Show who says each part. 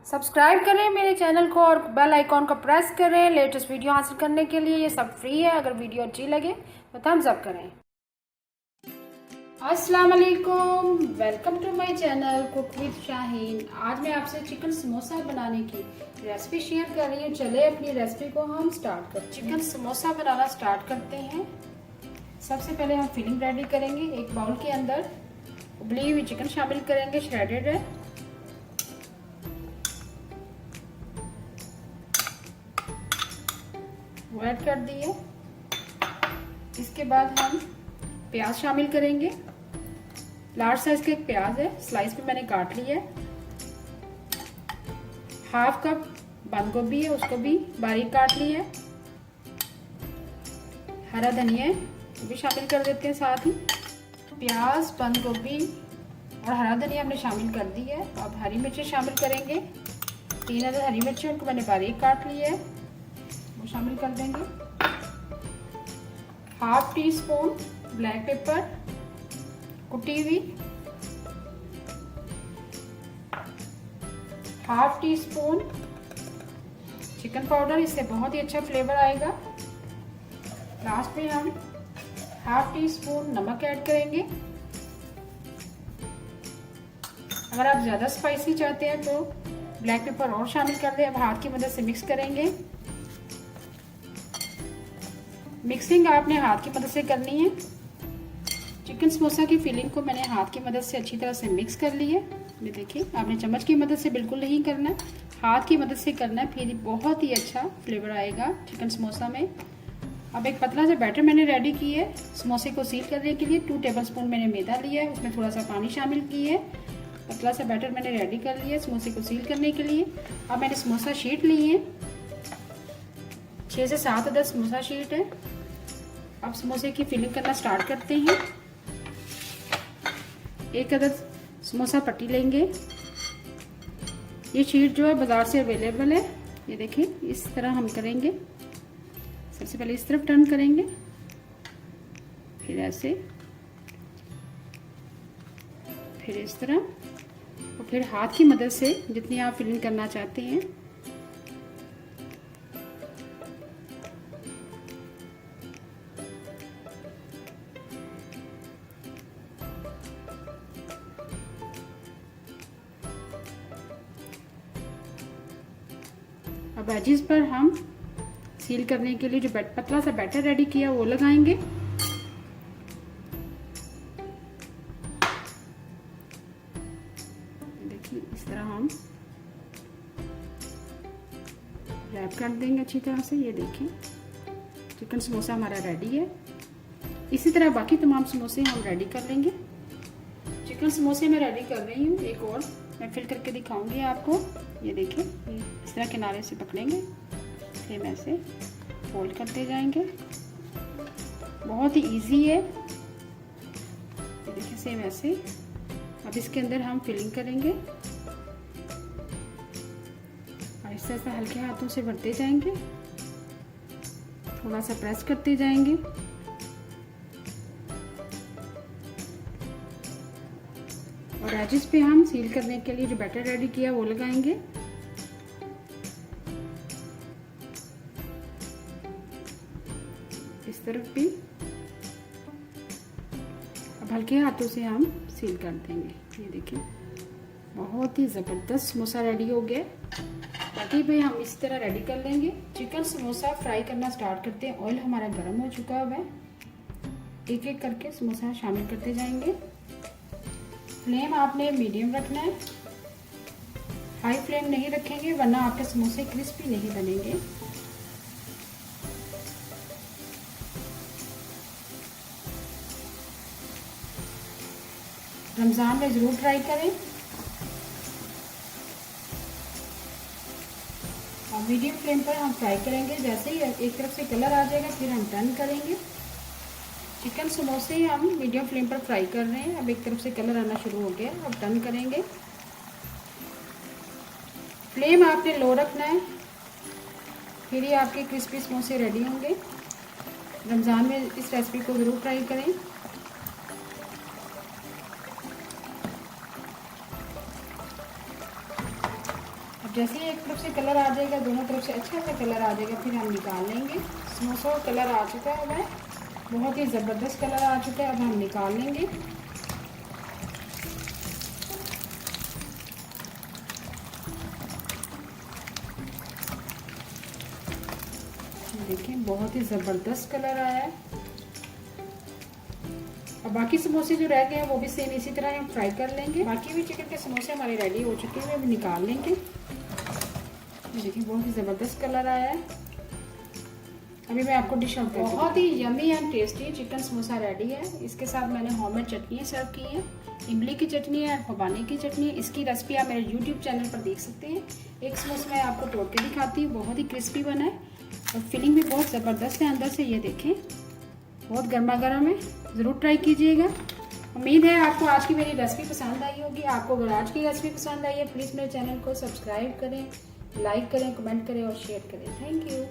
Speaker 1: Subscribe करें मेरे channel को और बेल आइकॉन को प्रेस करें लेटेस्ट वीडियो हासिल करने के लिए। ये सब फ्री है। अगर वीडियो अच्छी लगे तो थम्स अप करें। अस्सलाम वालेकुम, welcome to my channel cook with Shaheen. आज मैं आपसे चिकन समोसा बनाने की रेसिपी शेयर कर रही हूँ। चले अपनी रेसिपी को हम स्टार्ट करते हैं। चिकन समोसा बनाना स्टार्ट करते हैं। सबसे पहले हम फिलिंग रेडी करेंगे। एक बाउल के अंदर उबली हुई चिकन शामिल करेंगे, श्रेडेड है। वो ऐड कर दिए। इसके बाद हम प्याज शामिल करेंगे। लार्ज साइज का एक प्याज है, स्लाइस में मैंने काट लिया है। हाफ कप बंद गोभी है, उसको भी बारीक काट लिया है। हरा धनिया है, वो भी शामिल कर देते हैं साथ ही। प्याज, बंद गोभी और हरा धनिया हमने शामिल कर दी है। अब हरी मिर्ची शामिल करेंगे। 3 अदद हरी मिर्ची, उनको मैंने बारीक काट लिया है, वो शामिल कर देंगे। Half tea spoon black pepper कुटी हुई, half tea spoon chicken powder, इससे बहुत ही अच्छा फ्लेवर आएगा। लास्ट में हम हाफ टी स्पून नमक ऐड करेंगे। अगर आप ज़्यादा स्पाइसी चाहते हैं तो ब्लैक पेपर और शामिल कर दें। अब हाथ की मदद से मिक्स करेंगे। मिक्सिंग आपने हाथ की मदद से करनी है। चिकन समोसा की फिलिंग को मैंने हाथ की मदद से अच्छी तरह से मिक्स कर ली है। ये देखिए, आपने चम्मच की मदद से बिल्कुल नहीं करना है, हाथ की मदद से करना है, फिर बहुत ही अच्छा फ्लेवर आएगा चिकन समोसा में। अब एक पतला सा बैटर मैंने रेडी की है समोसे को सील करने के लिए। 2 टेबलस्पून मैंने मैदा लिया है, उसमें थोड़ा सा पानी शामिल किया है। पतला सा बैटर मैंने रेडी कर लिया है समोसे को सील करने के लिए। अब मैंने समोसा शीट ली है, 6 से 7 अदद समोसा शीट है। अब समोसे की फिलिंग करना स्टार्ट करते हैं। 1 अदद समोसा पट्टी लेंगे। ये शीट जो है बाजार से अवेलेबल है। ये देखिए, इस तरह हम करेंगे। सबसे पहले इस तरफ टर्न करेंगे, फिर ऐसे, फिर इस तरह, और फिर हाथ की मदद से जितनी आप फिलिंग करना चाहते हैं। अब एजिस पर हम सील करने के लिए जो पतला सा बैटर रेडी किया वो लगाएंगे। देखिए, इस तरह हम रैप कर देंगे अच्छी तरह से। ये देखिए, चिकन समोसा हमारा रेडी है। इसी तरह बाकी तमाम समोसे हम रेडी कर लेंगे। चिकन समोसे मैं रेडी कर रही हूँ। एक और मैं फिल करके दिखाऊंगी आपको। ये देखिए, इस तरह किनारे से पकड़ेंगे, सेम ऐसे फोल्ड करते जाएंगे। बहुत ही इजी है। ये देखिए, सेम ऐसे। अब इसके अंदर हम फिलिंग करेंगे और इस तरह से हल्के हाथों से भरते जाएंगे, थोड़ा सा प्रेस करते जाएंगे। और एजिस पे हम सील करने के लिए जो बैटर रेडी किया वो लगाएंगे। इस तरफ भी। अब हल्के हाथों से हम सील कर देंगे। ये देखिए, बहुत ही ज़बरदस्त समोसा रेडी हो गया। बाकी भी हम इस तरह रेडी कर लेंगे। चिकन समोसा फ्राई करना स्टार्ट करते हैं। ऑयल हमारा गर्म हो चुका है। एक एक करके समोसा शामिल करते जाएंगे। फ्लेम आपने मीडियम रखना है, हाई फ्लेम नहीं रखेंगे वरना आपके समोसे क्रिस्पी नहीं बनेंगे। रमज़ान में ज़रूर ट्राई करें। और मीडियम फ्लेम पर हम फ्राई करेंगे। जैसे ही एक तरफ से कलर आ जाएगा फिर हम टर्न करेंगे। चिकन समोसे हम मीडियम फ्लेम पर फ्राई कर रहे हैं। अब एक तरफ से कलर आना शुरू हो गया, अब टर्न करेंगे। फ्लेम आपने लो रखना है, फिर ही आपके क्रिस्पी समोसे रेडी होंगे। रमज़ान में इस रेसिपी को ज़रूर ट्राई करें। जैसे ही एक तरफ से कलर आ जाएगा, दोनों तरफ से अच्छा सा कलर आ जाएगा, फिर हम निकाल लेंगे। समोसा का कलर आ चुका है, बहुत ही ज़बरदस्त कलर आ चुका है। अब हम निकाल लेंगे। देखिए बहुत ही ज़बरदस्त कलर आया है। और बाकी समोसे जो रह गए हैं वो भी सेम इसी तरह हम फ्राई कर लेंगे। बाकी भी चिकन के समोसे हमारे रेडी हो चुके हैं, अभी निकाल लेंगे। देखिए बहुत ही ज़बरदस्त कलर आया है। अभी मैं आपको डिश आउट करती हूँ। बहुत ही yummy and tasty chicken samosa ready है। इसके साथ मैंने होममेड चटनी सर्व की है, इमली की चटनी है, खुबानी की चटनी है। इसकी रेसिपी आप मेरे यूट्यूब चैनल पर देख सकते हैं। एक समोसा मैं आपको तोड़ के दिखाती हूँ, बहुत ही क्रिस्पी बना है और फिलिंग भी बहुत ज़बरदस्त है अंदर से। ये देखें बहुत गर्मा गर्म है, ज़रूर ट्राई कीजिएगा। उम्मीद है आपको आज की मेरी रेसिपी पसंद आई होगी। आपको अगर आज की रेसिपी पसंद आई है प्लीज़ मेरे चैनल को सब्सक्राइब करें, लाइक करें, कमेंट करें और शेयर करें। Thank you.